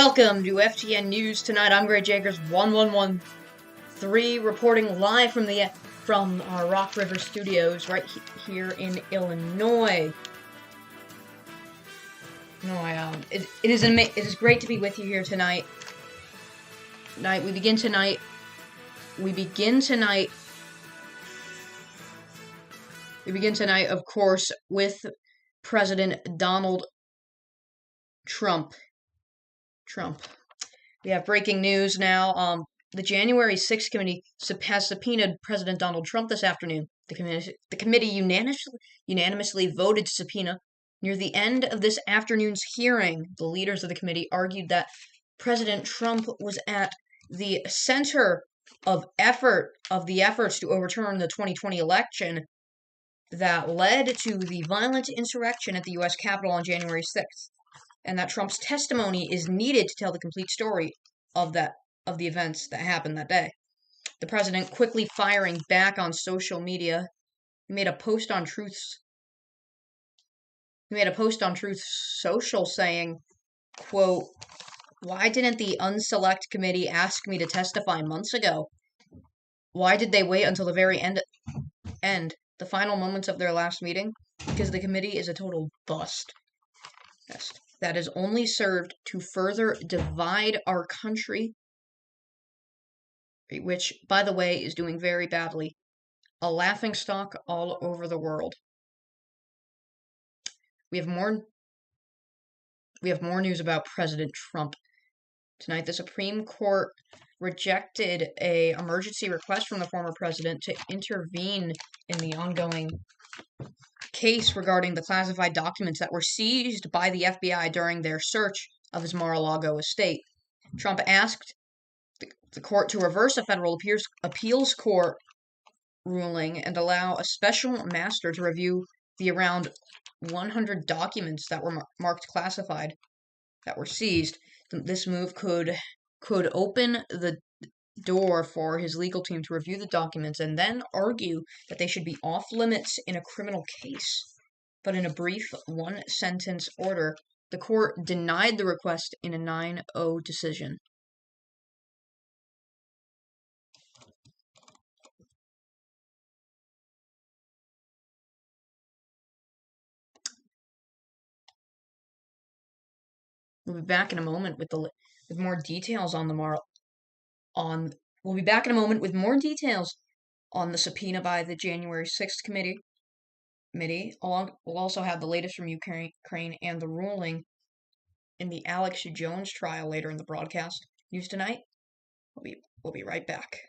Welcome to FTN News Tonight. I'm Gray Jagers 1113 reporting live from our Rock River Studios right here in Illinois. It is great to be with you here tonight. We begin tonight, of course, with President Donald Trump. We have breaking news now. The January 6th committee has subpoenaed President Donald Trump this afternoon. The committee unanimously voted to subpoena. Near the end of this afternoon's hearing, the leaders of the committee argued that President Trump was at the center of the efforts to overturn the 2020 election that led to the violent insurrection at the U.S. Capitol on January 6th. And that Trump's testimony is needed to tell the complete story of the events that happened that day. The president quickly firing back on social media. He made a post on Truth Social saying, quote, "Why didn't the unselect committee ask me to testify months ago? Why did they wait until the very end, the final moments of their last meeting? Because the committee is a total bust. That has only served to further divide our country, which, by the way, is doing very badly. A laughingstock all over the world." We have more news about President Trump. Tonight, the Supreme Court rejected an emergency request from the former president to intervene in the ongoing case regarding the classified documents that were seized by the FBI during their search of his Mar-a-Lago estate. Trump asked the court to reverse a federal appeals court ruling and allow a special master to review the around 100 documents that were marked classified that were seized. This move could open the door for his legal team to review the documents and then argue that they should be off limits in a criminal case. But in a brief one-sentence order, the court denied the request in a 9-0 decision. We'll be back in a moment with more details on We'll be back in a moment with more details on the subpoena by the January 6th committee. We'll also have the latest from Ukraine and the ruling in the Alex Jones trial later in the broadcast. News Tonight. We'll be right back.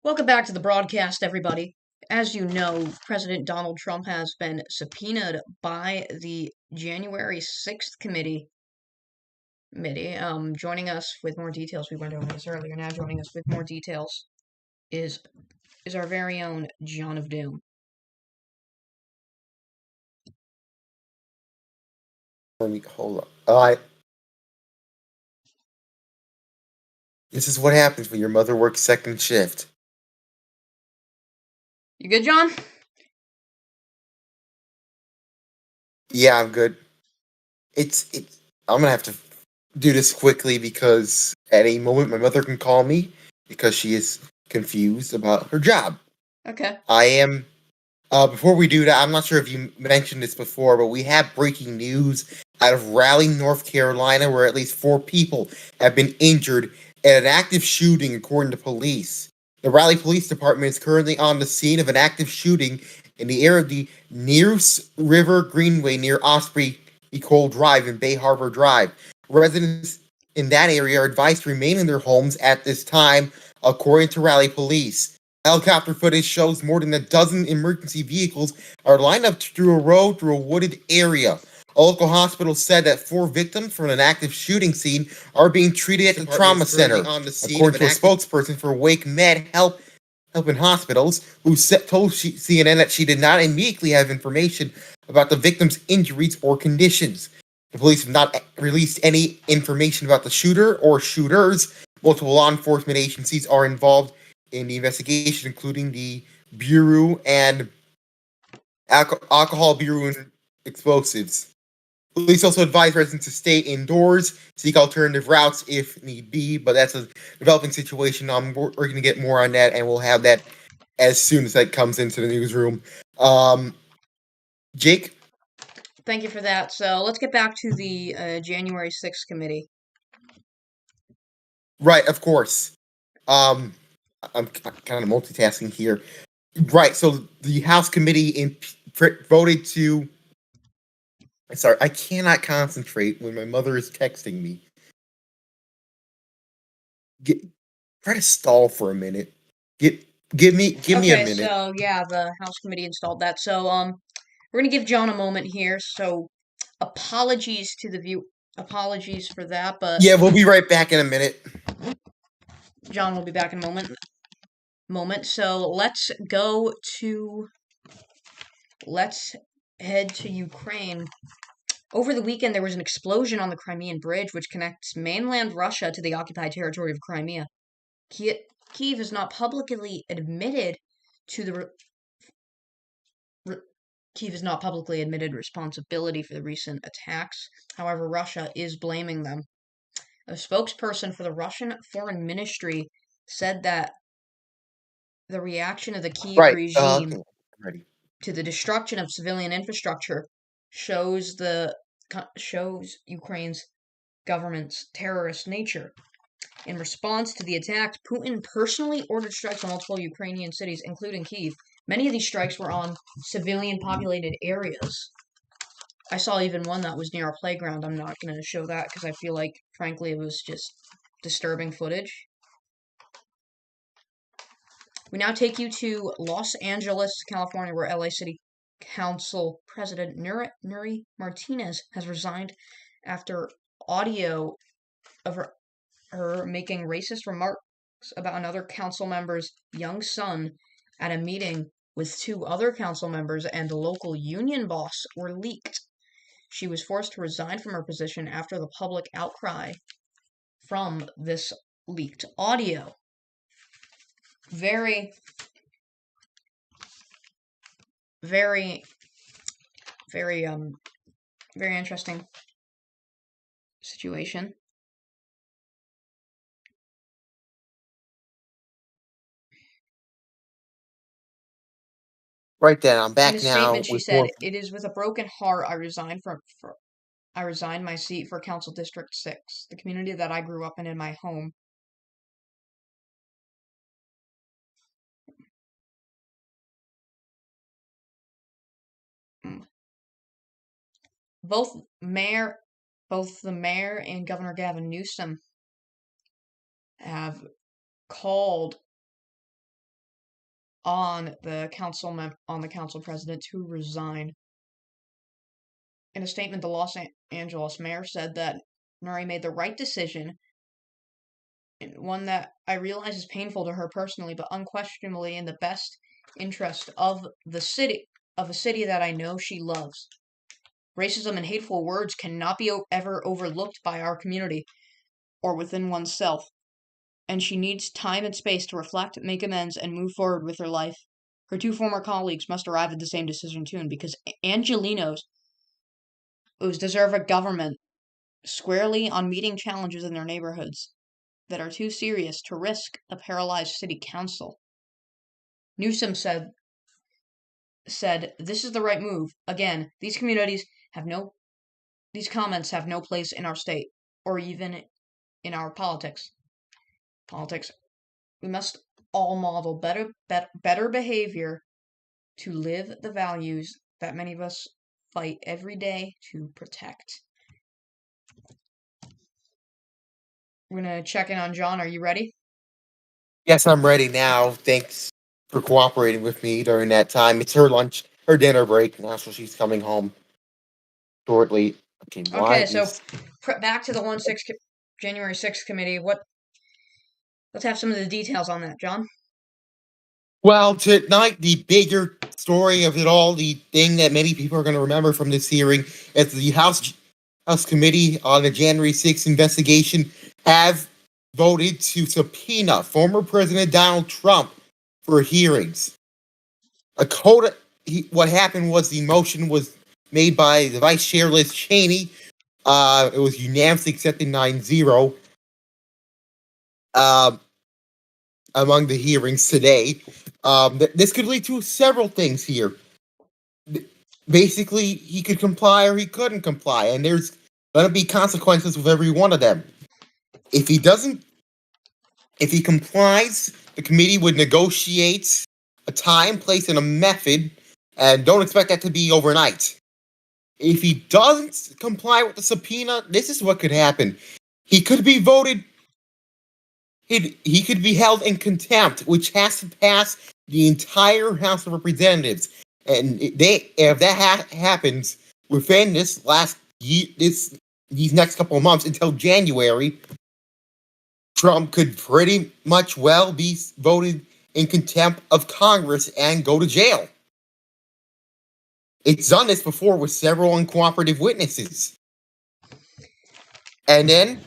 Welcome back to the broadcast, everybody. As you know, President Donald Trump has been subpoenaed by the January 6th committee. Joining us with more details, we went over this earlier. Now joining us with more details is our very own John of Doom. Let me hold on. This is what happens when your mother works second shift. You good, John? Yeah, I'm good. It's I'm gonna have to do this quickly because at a moment my mother can call me because she is confused about her job. Okay. I am. Before we do that, I'm not sure if you mentioned this before, but we have breaking news out of Raleigh, North Carolina, where at least 4 people have been injured at an active shooting, according to police. The Raleigh Police Department is currently on the scene of an active shooting in the area of the Neuse River Greenway near Osprey Cole Drive and Bay Harbor Drive. Residents in that area are advised to remain in their homes at this time, according to Raleigh Police. Helicopter footage shows more than a dozen emergency vehicles are lined up through a road through a wooded area. A local hospital said that 4 victims from an active shooting scene are being treated at the trauma center. According to a spokesperson for Wake Med Helping Hospitals, who told CNN that she did not immediately have information about the victims' injuries or conditions. The police have not released any information about the shooter or shooters. Multiple law enforcement agencies are involved in the investigation, including the Bureau and Alcohol Bureau and Explosives. Police also advise residents to stay indoors, seek alternative routes if need be, but that's a developing situation. We're going to get more on that, and we'll have that as soon as that comes into the newsroom. Jake? Thank you for that. So let's get back to the January 6th committee. Right, of course. I'm kind of multitasking here. Right, so the House committee voted to. Sorry, I cannot concentrate when my mother is texting me. Try to stall for a minute. Give me a minute. So yeah, the House committee installed that. So we're gonna give John a moment here. So apologies to the apologies for that, but yeah, we'll be right back in a minute. John will be back in a moment. So let's head to Ukraine. Over the weekend, there was an explosion on the Crimean Bridge, which connects mainland Russia to the occupied territory of Crimea. Kyiv has not publicly admitted Kyiv has not publicly admitted responsibility for the recent attacks. However, Russia is blaming them. A spokesperson for the Russian Foreign Ministry said that the reaction of the Kyiv regime to the destruction of civilian infrastructure shows Ukraine's government's terrorist nature. In response to the attacks, Putin personally ordered strikes on multiple Ukrainian cities, including Kyiv. Many of these strikes were on civilian-populated areas. I saw even one that was near a playground. I'm not going to show that because I feel like, frankly, it was just disturbing footage. We now take you to Los Angeles, California, where LA City Council President Nuri Martinez has resigned after audio of her making racist remarks about another council member's young son at a meeting with 2 other council members and a local union boss were leaked. She was forced to resign from her position after the public outcry from this leaked audio. Very interesting situation. Right then, I'm back In a now. statement, she said, "It is with a broken heart I resigned I resigned my seat for Council District 6, the community that I grew up in my home. Both the mayor and Governor Gavin Newsom have called on the council president to resign. In a statement, the Los Angeles mayor said that Nuri made the right decision, one that I realize is painful to her personally, but unquestionably in the best interest of the city, of a city that I know she loves. Racism and hateful words cannot be ever overlooked by our community or within oneself, and she needs time and space to reflect, make amends, and move forward with her life. Her two former colleagues must arrive at the same decision too, because Angelinos deserve a government squarely on meeting challenges in their neighborhoods that are too serious to risk a paralyzed city council. Newsom said, this is the right move. Again, these comments have no place in our state or even in our politics. We must all model better behavior to live the values that many of us fight every day to protect. We're going to check in on John. Are you ready? Yes, I'm ready now. Thanks for cooperating with me during that time. It's her dinner break now, so she's coming home shortly. Okay, so back to the January 6th committee. Let's have some of the details on that, John. Well, tonight, the bigger story of it all, the thing that many people are going to remember from this hearing, is the House Committee on the January 6th investigation have voted to subpoena former President Donald Trump for hearings. What happened was the motion was made by the Vice Chair Liz Cheney. It was unanimously accepted 9-0 among the hearings today. This could lead to several things here. Basically, he could comply or he couldn't comply, and there's going to be consequences with every one of them. If he complies, the committee would negotiate a time, place, and a method, and don't expect that to be overnight. If he doesn't comply with the subpoena, this is what could happen. He could be voted. He could be held in contempt, which has to pass the entire House of Representatives. And if that happens within these next couple of months until January, Trump could pretty much well be voted in contempt of Congress and go to jail. It's done this before with several uncooperative witnesses. And then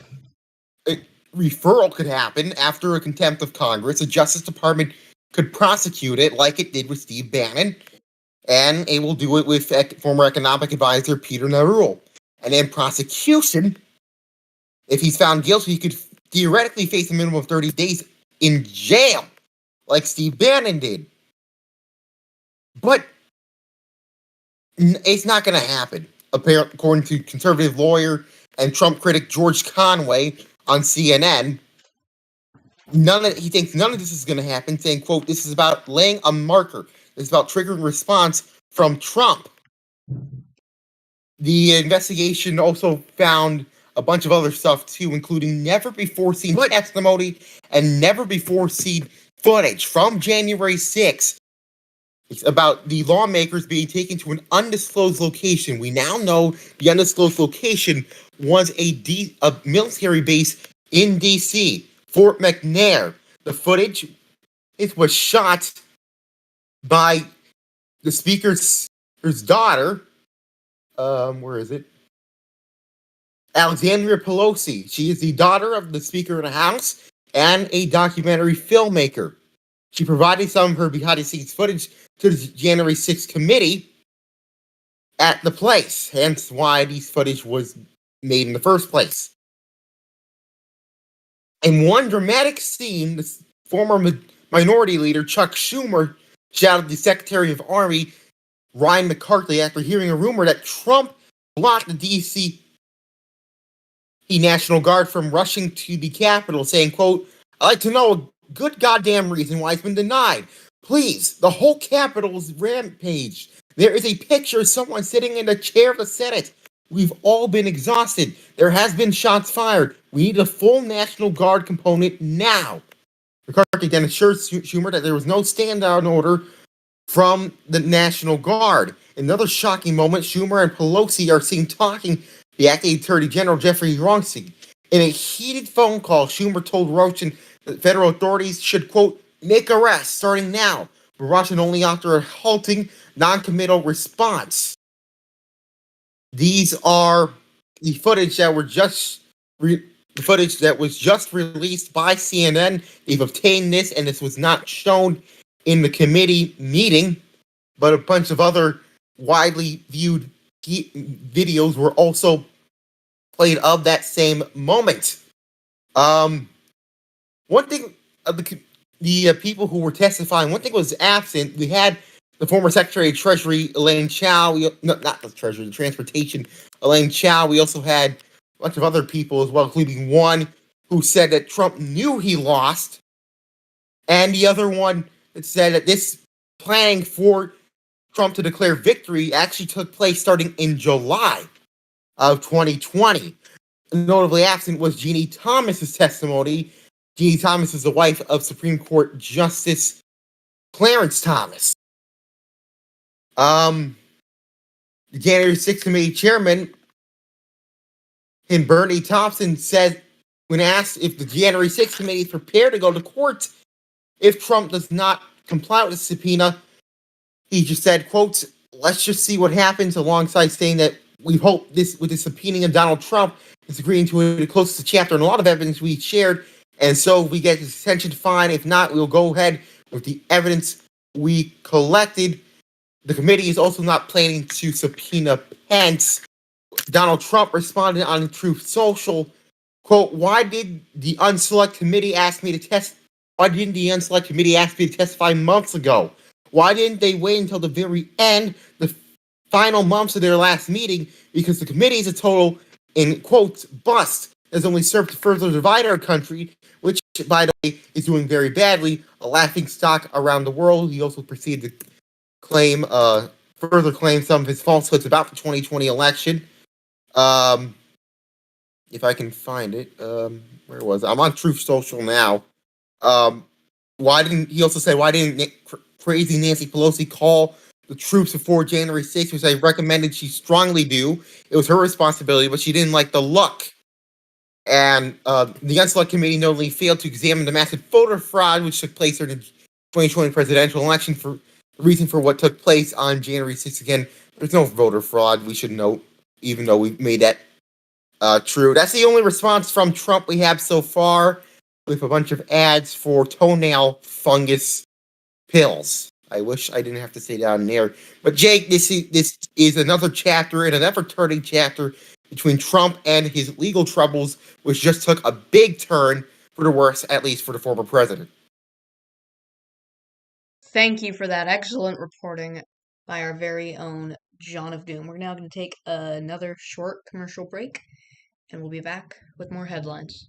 a referral could happen after a contempt of Congress. The Justice Department could prosecute it like it did with Steve Bannon, and it will do it with former economic advisor Peter Naruel. And then prosecution, if he's found guilty, he could theoretically face a minimum of 30 days in jail, like Steve Bannon did. But it's not going to happen, according to conservative lawyer and Trump critic George Conway on CNN. He thinks none of this is going to happen, saying, quote, "This is about laying a marker. This is about triggering response from Trump." The investigation also found a bunch of other stuff, too, including never-before-seen testimony and never-before-seen footage from January 6th. It's about the lawmakers being taken to an undisclosed location. We now know the undisclosed location was a military base in D.C., Fort McNair. The footage, it was shot by the speaker's daughter. Where is it? Alexandria Pelosi. She is the daughter of the Speaker of the House and a documentary filmmaker. She provided some of her behind-the-scenes footage to the January 6th committee at the place, hence why this footage was made in the first place. In one dramatic scene, the former minority leader Chuck Schumer shouted the Secretary of Army Ryan McCarthy after hearing a rumor that Trump blocked the D.C. National Guard from rushing to the Capitol, saying, quote, "I'd like to know a good goddamn reason why it's been denied. Please, the whole Capitol is rampaged. There is a picture of someone sitting in the chair of the Senate. We've all been exhausted. There has been shots fired. We need a full National Guard component now." McCarthy then assured Schumer that there was no stand-down order from the National Guard. In another shocking moment, Schumer and Pelosi are seen talking the acting Attorney General Jeffrey Ronstein. In a heated phone call, Schumer told Rochin that federal authorities should, quote, make arrests starting now, but Rochin only after a halting, non-committal response. These are the footage that were just the footage that was just released by CNN. They've obtained this, and this was not shown in the committee meeting, but a bunch of other widely viewed videos were also played of that same moment. One thing of the people who were testifying, one thing was absent. We had the former Secretary of Treasury, Elaine Chao. Not the Treasury, the Transportation, Elaine Chao. We also had a bunch of other people as well, including one who said that Trump knew he lost, and the other one that said that this planning for Trump to declare victory actually took place starting in July of 2020. Notably absent was Jeannie Thomas's testimony. Jeannie Thomas is the wife of Supreme Court Justice Clarence Thomas. The January 6th committee chairman, Bernie Thompson, said when asked if the January 6th committee is prepared to go to court if Trump does not comply with the subpoena, he just said, quote, let's just see what happens, alongside saying that we hope this, with the subpoenaing of Donald Trump, is agreeing to it close to the chapter and a lot of evidence we shared. And so if we get his attention, fine. If not, we'll go ahead with the evidence we collected. The committee is also not planning to subpoena Pence. Donald Trump responded on Truth Social, quote, why didn't the Unselect Committee ask me to testify months ago? Why didn't they wait until the very end, the final months of their last meeting? Because the committee is a total, in quotes, bust, has only served to further divide our country, which, by the way, is doing very badly, a laughing stock around the world. He also proceeded to further claim some of his falsehoods about the 2020 election. If I can find it, where was it? I'm on Truth Social now. Why didn't crazy Nancy Pelosi call the troops before January 6th, which I recommended she strongly do? It was her responsibility, but she didn't like the look. And the Unselect Committee not only failed to examine the massive voter fraud which took place during the 2020 presidential election, for the reason for what took place on January 6th. Again, there's no voter fraud, we should note, even though we made that true. That's the only response from Trump we have so far, with a bunch of ads for toenail fungus pills. I wish I didn't have to say that on there. But Jake, this is another chapter, and an ever-turning chapter between Trump and his legal troubles, which just took a big turn for the worse, at least for the former president. Thank you for that excellent reporting by our very own John of Doom. We're now going to take another short commercial break, and we'll be back with more headlines.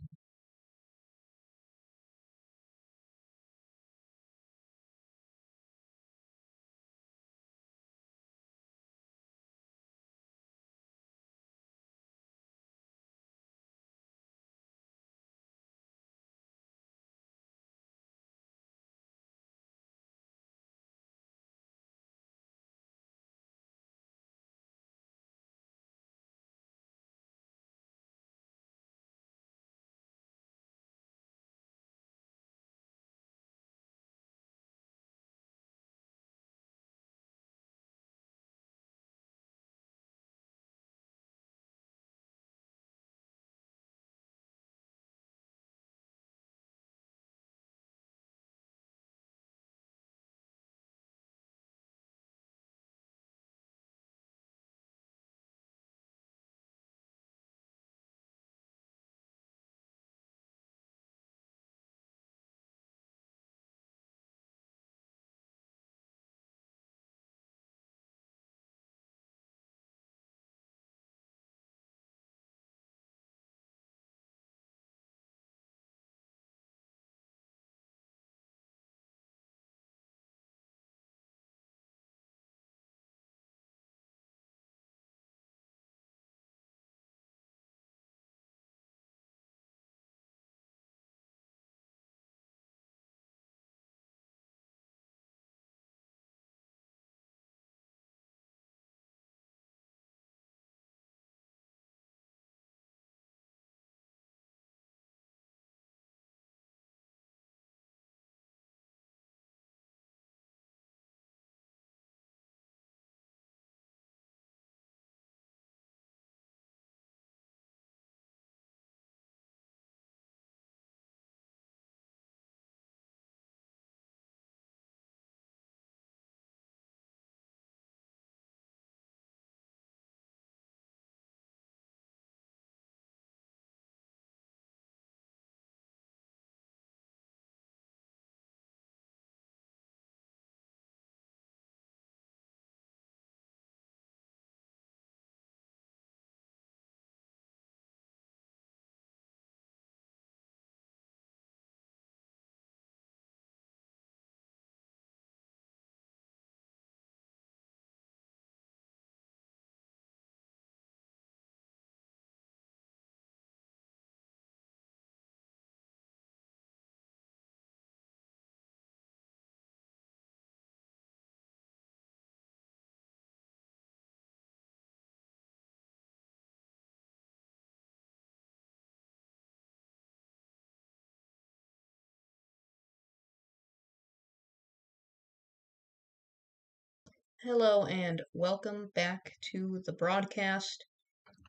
Hello and welcome back to the broadcast.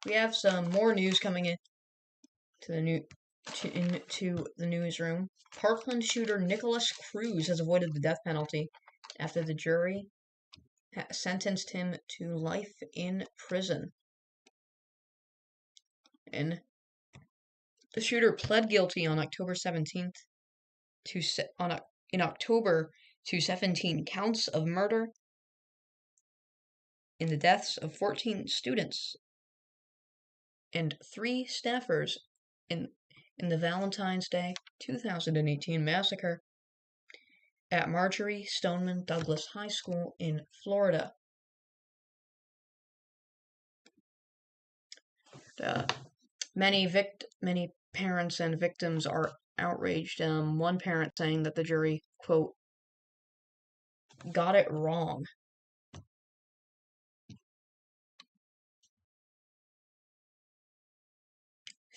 We have some more news coming in to into the newsroom. Parkland shooter Nicholas Cruz has avoided the death penalty after the jury sentenced him to life in prison. And the shooter pled guilty on October 17th in October to 17 counts of murder in the deaths of 14 students and 3 staffers in the Valentine's Day 2018 massacre at Marjorie Stoneman Douglas High School in Florida. Many parents and victims are outraged. One parent saying that the jury, quote, got it wrong.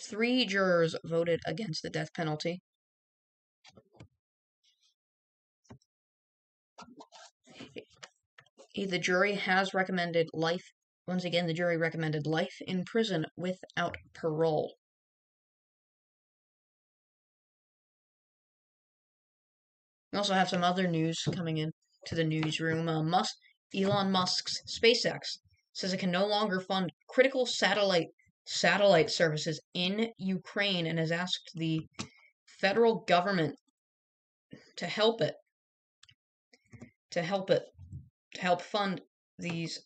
Three jurors voted against the death penalty. The jury has recommended life. Once again, the jury recommended life in prison without parole. We also have some other news coming in to the newsroom. Elon Musk's SpaceX says it can no longer fund critical satellite services in Ukraine and has asked the federal government to help fund these.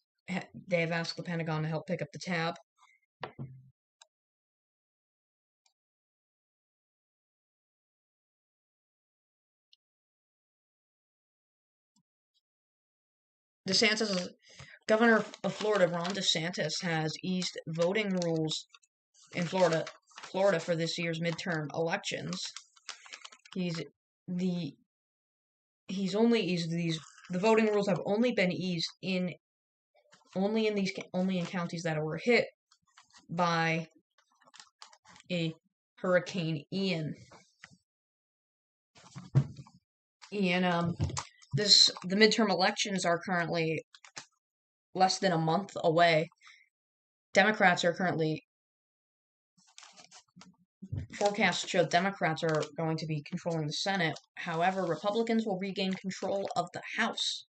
They have asked the Pentagon to help pick up the tab. Governor of Florida, Ron DeSantis, has eased voting rules in Florida for this year's midterm elections. The voting rules have only been eased only in counties that were hit by a Hurricane Ian. The midterm elections are currently less than a month away. Forecasts show Democrats are going to be controlling the Senate. However, Republicans will regain control of the House.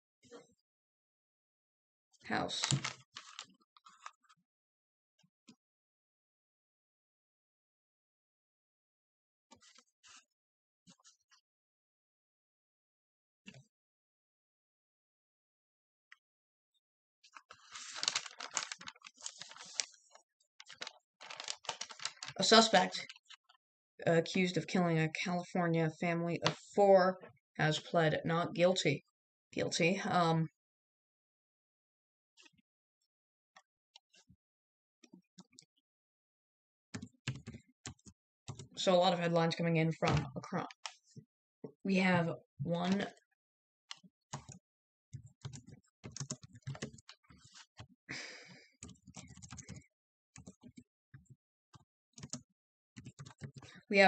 A suspect accused of killing a California family of 4 has pled not guilty. So a lot of headlines coming in from across. We have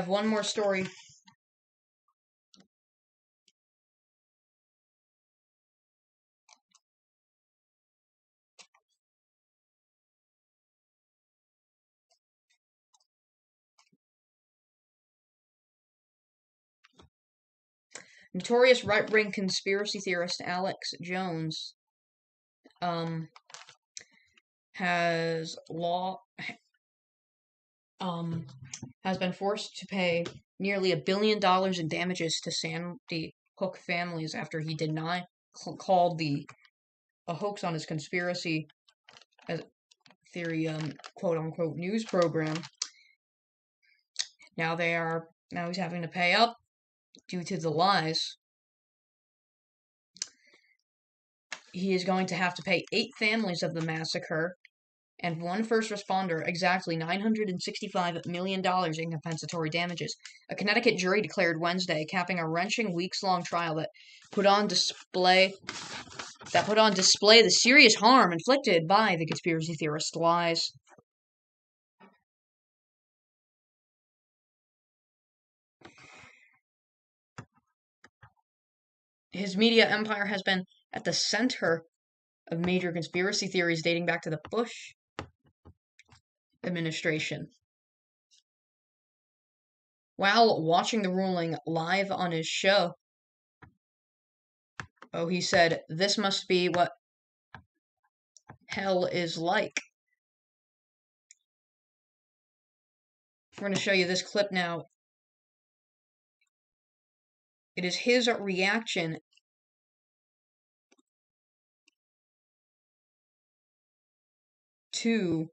one more story. Notorious right-wing conspiracy theorist Alex Jones has been forced to pay nearly $1 billion in damages to Sandy Hook families after he called a hoax on his conspiracy theory quote unquote news program. Now he's having to pay up due to the lies. He is going to have to pay 8 families of the massacre and 1 first responder exactly $965 million in compensatory damages. A Connecticut jury declared Wednesday, capping a wrenching weeks-long trial that put on display the serious harm inflicted by the conspiracy theorist's lies. His media empire has been at the center of major conspiracy theories dating back to the Bush administration. While watching the ruling live on his show, he said, "This must be what hell is like." We're going to show you this clip now. It is his reaction to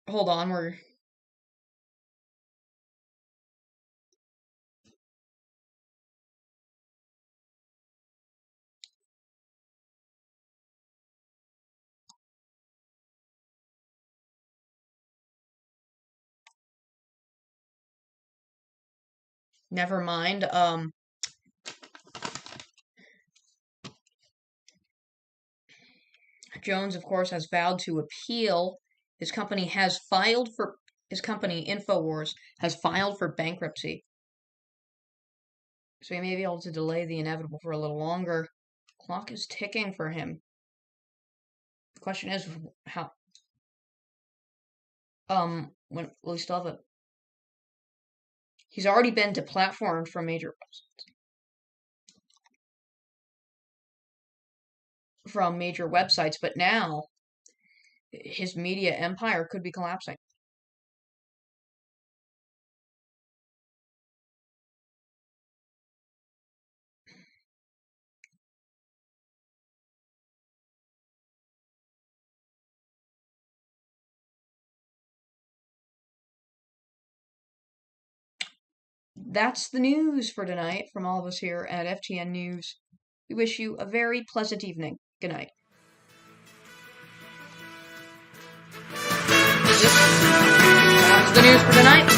hold on, never mind. Jones, of course, has vowed to appeal. His company, Infowars, has filed for bankruptcy. So he may be able to delay the inevitable for a little longer. Clock is ticking for him. The question is how when will he still have it? He's already been deplatformed from major websites, but now his media empire could be collapsing. That's the news for tonight from all of us here at FTN News. We wish you a very pleasant evening. Good night. That's the news for tonight.